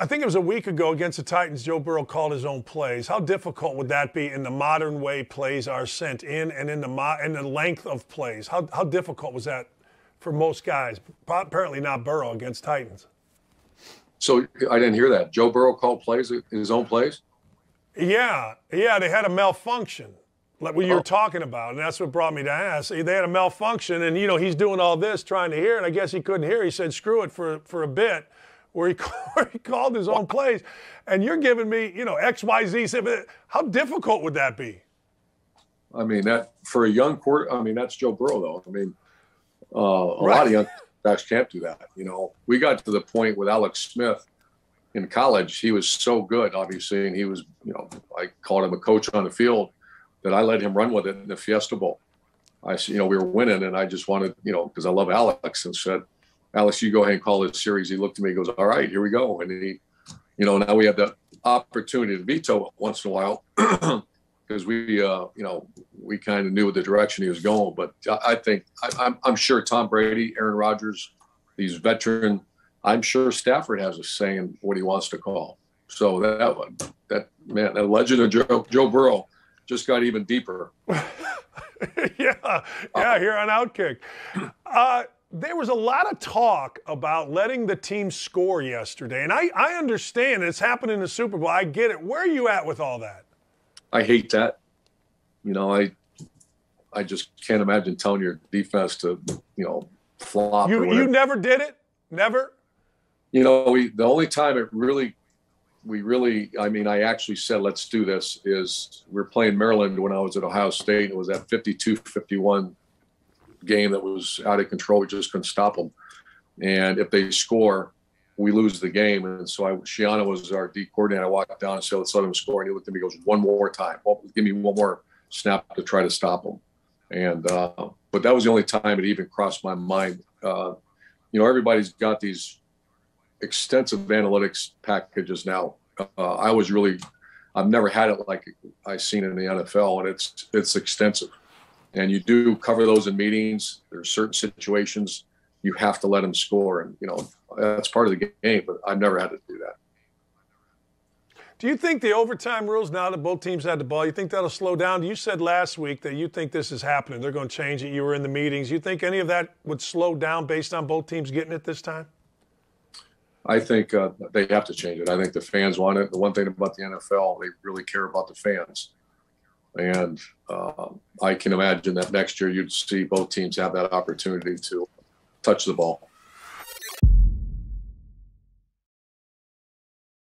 I think it was a week ago against the Titans, Joe Burrow called his own plays. How difficult would that be in the modern way plays are sent in and in the length of plays? How difficult was that for most guys? Apparently not Burrow against Titans. So I didn't hear that. Joe Burrow called plays, his own plays? Yeah, they had a malfunction, like what you were talking about, and that's what brought me to ask. They had a malfunction, and, he's doing all this trying to hear, and I guess he couldn't hear. He said, screw it for a bit, where he called his own plays. And you're giving me, X, Y, Z. How difficult would that be? I mean, that for a young quarter, that's Joe Burrow, though. I mean, a lot of young guys can't do that. We got to the point with Alex Smith in college. He was so good, obviously, and he was, I called him a coach on the field, that I let him run with it in the Fiesta Bowl. I said, we were winning, and I just wanted, because I love Alex, and said, Alex, you go ahead and call this series. He looked at me, he goes, all right, here we go. And he, now we have the opportunity to veto it once in a while, because we kind of knew the direction he was going. But I think I'm sure Tom Brady, Aaron Rodgers, these veteran, I'm sure Stafford has a say in what he wants to call. So that legend of Joe Burrow just got even deeper. yeah, here on Outkick. There was a lot of talk about letting the team score yesterday, and I understand it's happened in the Super Bowl. I get it. Where are you at with all that? I hate that. I just can't imagine telling your defense to, flop. You never did it? Never? The only time I actually said, let's do this, is we're playing Maryland when I was at Ohio State. It was that 52-51 game that was out of control. We just couldn't stop them. And if they score, we lose the game. And so Shiana was our D coordinator. I walked down and said, let's let him score. And he looked at me and goes, one more time. Well, give me one more snap to try to stop them. And but that was the only time it even crossed my mind. Everybody's got these extensive analytics packages now. I've never had it like I've seen in the NFL, and it's extensive. And you do cover those in meetings. There's certain situations you have to let them score, and that's part of the game. But I've never had to do that. Do you think the overtime rules, now that both teams had the ball, you think that'll slow down? You said last week that you think this is happening. They're going to change it. You were in the meetings. You think any of that would slow down based on both teams getting it this time? I think they have to change it. I think the fans want it. The one thing about the NFL, they really care about the fans. And I can imagine that next year you'd see both teams have that opportunity to touch the ball.